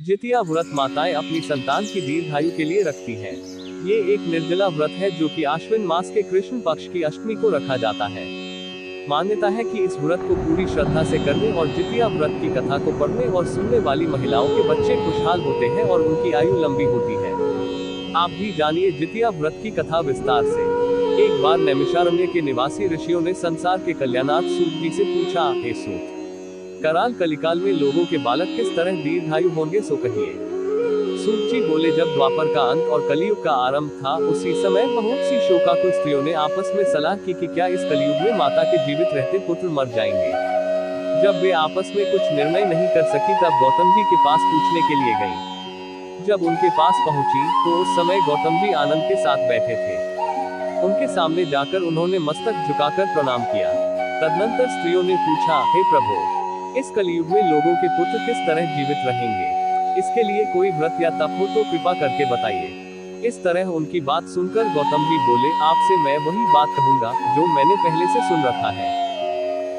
जितिया व्रत माताएं अपनी संतान की दीर्घायु के लिए रखती हैं। ये एक निर्जला व्रत है जो कि आश्विन मास के कृष्ण पक्ष की अष्टमी को रखा जाता है। मान्यता है कि इस व्रत को पूरी श्रद्धा से करने और जितिया व्रत की कथा को पढ़ने और सुनने वाली महिलाओं के बच्चे खुशहाल होते हैं और उनकी आयु लंबी होती है। आप भी जानिए जितिया व्रत की कथा विस्तार से। एक बार नैमिषारण्य के निवासी ऋषियों ने संसार के कल्याणार्थ सूत जी से पूछा, हे सूत, कराल कलिकाल में लोगों के बालक किस तरह दीर्घायु होंगे सो कहिए। सूत जी बोले, जब द्वापर का अंत और कलयुग का आरंभ था, उसी समय बहुत सी शोकाकुल स्त्रियों ने आपस में सलाह की कि क्या इस कलयुग में माता के जीवित रहते पुत्र मर जाएंगे। जब वे आपस में कुछ निर्णय नहीं कर सकी तब गौतम जी के पास पूछने के लिए गईं। जब उनके पास पहुंची तो उस समय गौतम जी आनंद के साथ बैठे थे। उनके सामने जाकर उन्होंने मस्तक झुकाकर प्रणाम किया। तदनंतर स्त्रियों ने पूछा, हे प्रभु, इस कलयुग में लोगों के पुत्र किस तरह जीवित रहेंगे? इसके लिए कोई व्रत या तप हो तो कृपा करके बताइए। इस तरह उनकी बात सुनकर गौतम जी बोले, आपसे मैं वही बात कहूंगा जो मैंने पहले से सुन रखा है।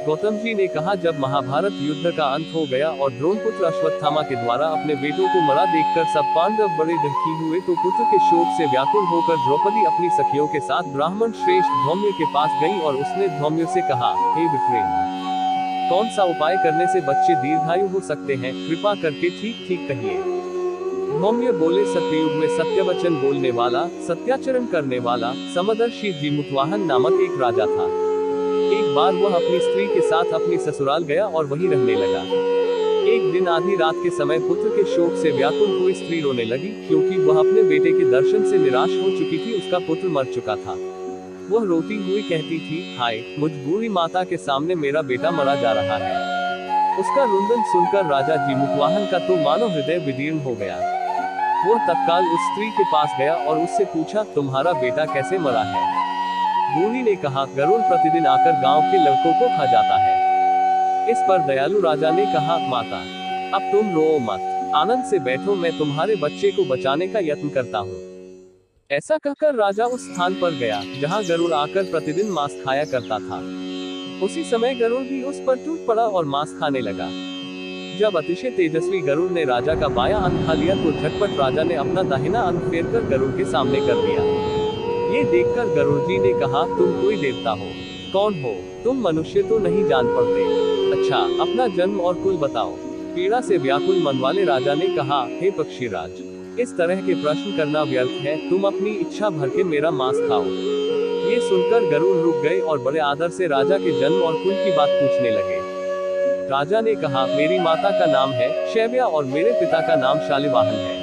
गौतम जी ने कहा, जब महाभारत युद्ध का अंत हो गया और द्रोणपुत्र अश्वत्थामा के द्वारा अपने बेटों को मरा देखकर सब पांडव बड़े दुखी हुए तो पुत्र के शोक से व्याकुल होकर द्रौपदी अपनी सखियों के साथ ब्राह्मण श्रेष्ठ धौम्य के पास गई और उसने धौम्य से कहा, हे विप्रेंद्र, कौन सा उपाय करने से बच्चे दीर्घायु हो सकते हैं? कृपा करके ठीक ठीक कहिए। धौम्य बोले, सत्ययुग में सत्यवचन बोलने वाला, सत्याचरण करने वाला, समदर्शी जीमुतवाहन नामक एक राजा था। एक बार वह अपनी स्त्री के साथ अपनी ससुराल गया और वहीं रहने लगा। एक दिन आधी रात के समय पुत्र के शोक से व्याकुल हुई स्त्री रोने लगी, क्योंकि वह अपने बेटे के दर्शन से निराश हो चुकी थी। उसका पुत्र मर चुका था। वह रोती हुई कहती थी, हाय, मुझ बूढ़ी माता के सामने मेरा बेटा मरा जा रहा है। उसका रुंदन सुनकर राजा जीमुतवाहन का तो मानो हृदय विदीर्ण हो गया। वह तत्काल उस स्त्री के पास गया और उससे पूछा, तुम्हारा बेटा कैसे मरा है? बूढ़ी ने कहा, गरुड़ प्रतिदिन आकर गांव के लड़कों को खा जाता है। इस पर दयालु राजा ने कहा, माता, अब तुम रो मत, आनंद से बैठो, मैं तुम्हारे बच्चे को बचाने का यत्न करता हूँ। ऐसा कहकर राजा उस स्थान पर गया जहां गरुड़ आकर प्रतिदिन मांस खाया करता था। उसी समय गरुड़ भी उस पर टूट पड़ा और मांस खाने लगा। जब अतिशय तेजस्वी गरुड़ ने राजा का बायां अंग खा लिया तो झटपट राजा ने अपना दाहिना अंग फेरकर गरुड़ के सामने कर दिया। ये देखकर गरुड़ जी ने कहा, तुम कोई देवता हो? कौन हो तुम? मनुष्य तो नहीं जान पड़ते। अच्छा, अपना जन्म और कुल बताओ। पीड़ा से व्याकुल मन वाले राजा ने कहा, हे पक्षीराज, इस तरह के प्रश्न करना व्यर्थ है, तुम अपनी इच्छा भर के मेरा मांस खाओ। ये सुनकर गरुड़ रुक गए और बड़े आदर से राजा के जन्म और कुल की बात पूछने लगे। राजा ने कहा, मेरी माता का नाम है शैव्या और मेरे पिता का नाम शालिवाहन है।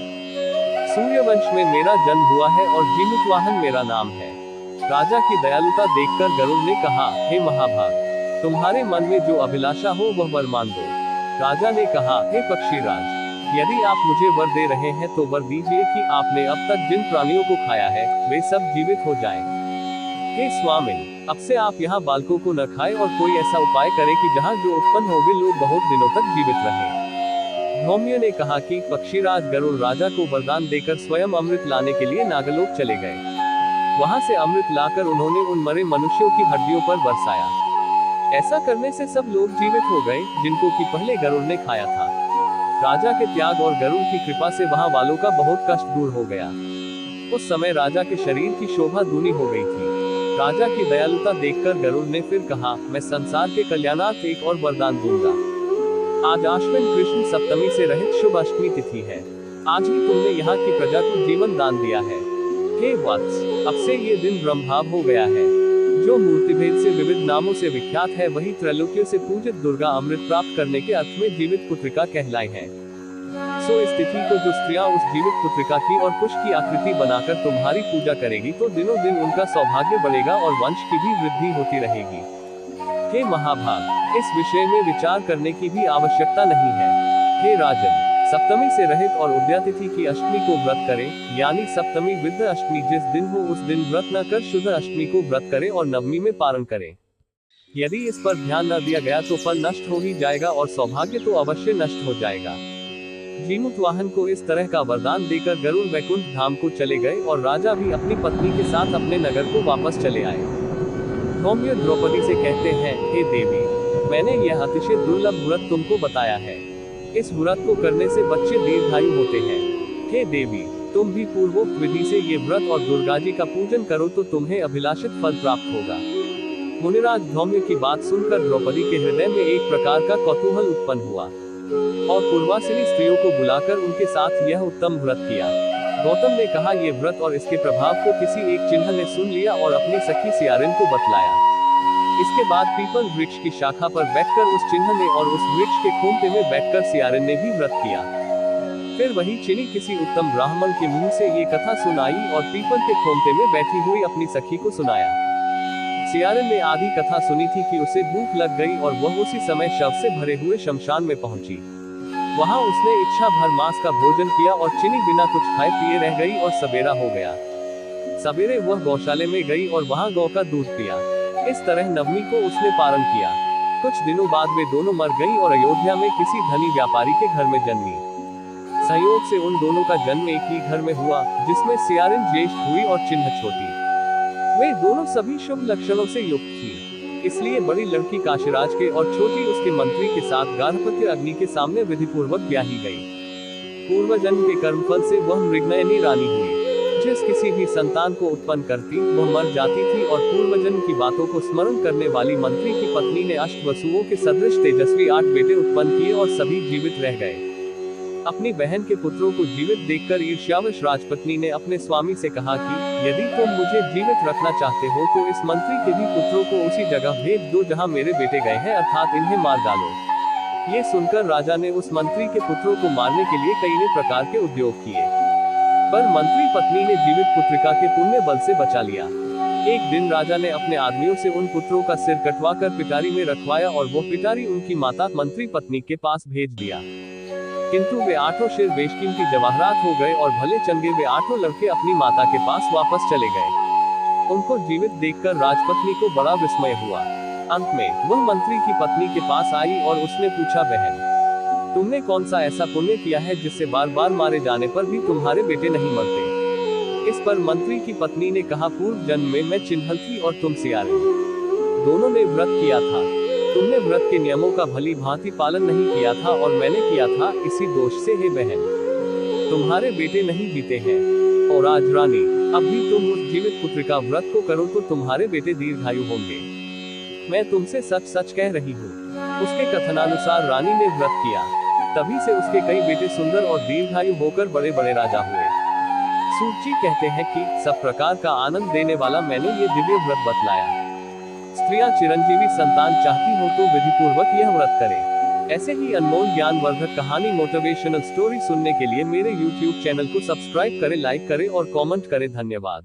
सूर्यवंश में मेरा जन्म हुआ है और जीमुतवाहन मेरा नाम है। राजा की दयालुता देखकर गरुड़ ने कहा, हे महाभाग, तुम्हारे मन में जो अभिलाषा हो वह वर मान दो। राजा ने कहा, हे पक्षीराज, यदि आप मुझे वर दे रहे हैं तो वर दीजिए कि आपने अब तक जिन प्राणियों को खाया है वे सब जीवित हो जाएं। हे स्वामिन, अब से आप यहाँ बालकों को न खाएं और कोई ऐसा उपाय करें कि जहाँ जो उत्पन्न हो वे लोग बहुत दिनों तक जीवित रहें। धौम्य ने कहा कि पक्षीराज गरुड़ राजा को वरदान देकर स्वयं अमृत लाने के लिए नागलोक चले गए। वहाँ से अमृत लाकर उन्होंने उन मरे मनुष्यों की हड्डियों पर बरसाया। ऐसा करने से सब लोग जीवित हो गए जिनको कि पहले गरुड़ ने खाया था। राजा के त्याग और गरुड़ की कृपा से वहां वालों का बहुत कष्ट दूर हो गया। उस समय राजा के शरीर की शोभा दूनी हो गई थी। राजा की दयालुता देखकर गरुड़ ने फिर कहा, मैं संसार के कल्याणार्थ एक और वरदान दूंगा। आज आश्विन कृष्ण सप्तमी से रहित शुभ अष्टमी तिथि है। आज ही तुमने यहाँ की प्रजा को जीवन दान दिया है। हे वत्स, अब से ये दिन ब्रह्मभाव हो गया है। जो मूर्तिभेद से विविध नामों से विख्यात है वही त्रैलोक्यों से पूजित दुर्गा अमृत प्राप्त करने के अर्थ में जीवित पुत्रिका कहलाई है। सो इस तिथि को जो स्त्रियां उस जीवित पुत्रिका की और कुश की आकृति बनाकर तुम्हारी पूजा करेगी तो दिनों दिन उनका सौभाग्य बढ़ेगा और वंश की भी वृद्धि होती रहेगी। हे महाभाग, इस विषय में विचार करने की भी आवश्यकता नहीं है। हे राजन, सप्तमी से रहित और उद्यातिथि की अष्टमी को व्रत करें, यानी सप्तमी विद्ध अष्टमी जिस दिन हो उस दिन व्रत न कर शुद्ध अष्टमी को व्रत करें और नवमी में पारण करें। यदि इस पर ध्यान न दिया गया तो फल नष्ट हो ही जाएगा और सौभाग्य तो अवश्य नष्ट हो जाएगा। जीमुतवाहन को इस तरह का वरदान देकर गरुड़ वैकुंठ धाम को चले गए और राजा भी अपनी पत्नी के साथ अपने नगर को वापस चले आए। धौम्य द्रौपदी से कहते हैं, हे देवी, मैंने यह अतिशय दुर्लभ व्रत तुमको बताया है। इस व्रत को करने से बच्चे दीर्घायु होते हैं। हे देवी, तुम भी पूर्वोक्त विधि से ये व्रत और दुर्गा जी का पूजन करो तो तुम्हें अभिलाषित फल प्राप्त होगा। मुनिराज धौम्य की बात सुनकर द्रौपदी के हृदय में एक प्रकार का कौतूहल उत्पन्न हुआ और पूर्वासिनी स्त्रियों को बुलाकर उनके साथ यह उत्तम व्रत किया। गौतम ने कहा, ये व्रत और इसके प्रभाव को किसी एक चिन्ह ने सुन लिया और अपनी सखी सियारिन को बतलाया। इसके बाद पीपल वृक्ष की शाखा पर बैठकर उस चिन्ह ने और उस वृक्ष के खोमते में बैठकर सियारिन ने भी व्रत किया। फिर वही चिनी किसी उत्तम ब्राह्मण के मुंह से ये कथा सुनाई और पीपल के खोमते में बैठी हुई अपनी सखी को सुनाया। सियारिन ने आधी कथा सुनी थी कि उसे भूख लग गई और वह उसी समय शव से भरे हुए शमशान में पहुंची। वहां उसने इच्छा भर मांस का भोजन किया और चिनी बिना कुछ खाए पिए रह गई और सवेरा हो गया। सवेरे वह गौशाले में गई और वहां गौ का दूध पिया। इस तरह नवमी को उसने पारण किया। कुछ दिनों बाद वे दोनों मर गई और अयोध्या में किसी धनी व्यापारी के घर में जन्मी। संयोग से उन दोनों का जन्म एक ही घर में हुआ, जिसमें सियारिन ज्येष्ठ हुई और चिन्ह छोटी। वे दोनों सभी शुभ लक्षणों से युक्त थी, इसलिए बड़ी लड़की काशीराज के और छोटी उसके मंत्री के साथ गार्हपत्य अग्नि के सामने विधिपूर्वक ब्याही गई। पूर्व जन्म के कर्मफल से वह मृगनयनी रानी हुई। जिस किसी भी संतान को उत्पन्न करती वह मर जाती थी और पूर्व जन्म की बातों को स्मरण करने वाली मंत्री की पत्नी ने अष्टवसुओं के सदृश तेजस्वी 8 बेटे उत्पन्न किए और सभी जीवित रह गए। अपनी बहन के पुत्रों को जीवित देखकर ईर्ष्यावश राजपत्नी ने अपने स्वामी से कहा कि यदि तुम मुझे जीवित रखना चाहते हो तो इस मंत्री के भी पुत्रों को उसी जगह भेज दो जहां मेरे बेटे गए हैं, अर्थात इन्हें मार डालो। ये सुनकर राजा ने उस मंत्री के पुत्रों को मारने के लिए कई प्रकार के उद्योग किए, पर मंत्री पत्नी ने जीवित पुत्रिका के पुण्य बल से बचा लिया। एक दिन राजा ने अपने आदमियों से उन पुत्रों का सिर कटवाकर पिटारी में रखवाया और वो पिटारी उनकी माता मंत्री पत्नी के पास भेज दिया। किंतु वे 8 शेर बेशकीमती जवाहरात हो गए और भले चंगे वे 8 लड़के अपनी माता के पास वापस चले गए। उनको जीवित देखकर राजपत्नी को बड़ा विस्मय हुआ। अंत में वह मंत्री की पत्नी के पास आई और उसने पूछा, बहन, तुमने कौन सा ऐसा पुण्य किया है जिससे बार बार मारे जाने पर भी तुम्हारे बेटे नहीं मरते? इस पर मंत्री की पत्नी ने कहा, पूर्व जन्म में मैं चिन्हल थी और तुम सियारिन। दोनों ने व्रत किया था। तुमने व्रत के नियमों का भली भांति पालन नहीं किया था और मैंने किया था, इसी दोष से हे बहन तुम्हारे बेटे नहीं जीते हैं। और आज रानी, अब भी तुम उस जीवित पुत्रिका व्रत को करो तो तुम्हारे बेटे दीर्घायु होंगे। मैं तुमसे सच सच कह रही हूँ। उसके कथनानुसार रानी ने व्रत किया, तभी से उसके कई बेटे सुंदर और दीर्घायु होकर बड़े बड़े राजा हुए। सूत जी कहते हैं कि सब प्रकार का आनंद देने वाला मैंने ये दिव्य व्रत बतलाया। स्त्रियां चिरंजीवी संतान चाहती हो तो विधिपूर्वक यह व्रत करें। ऐसे ही अनमोल ज्ञानवर्धक कहानी मोटिवेशनल स्टोरी सुनने के लिए मेरे YouTube चैनल को सब्सक्राइब करें, लाइक करें और कमेंट करें। धन्यवाद।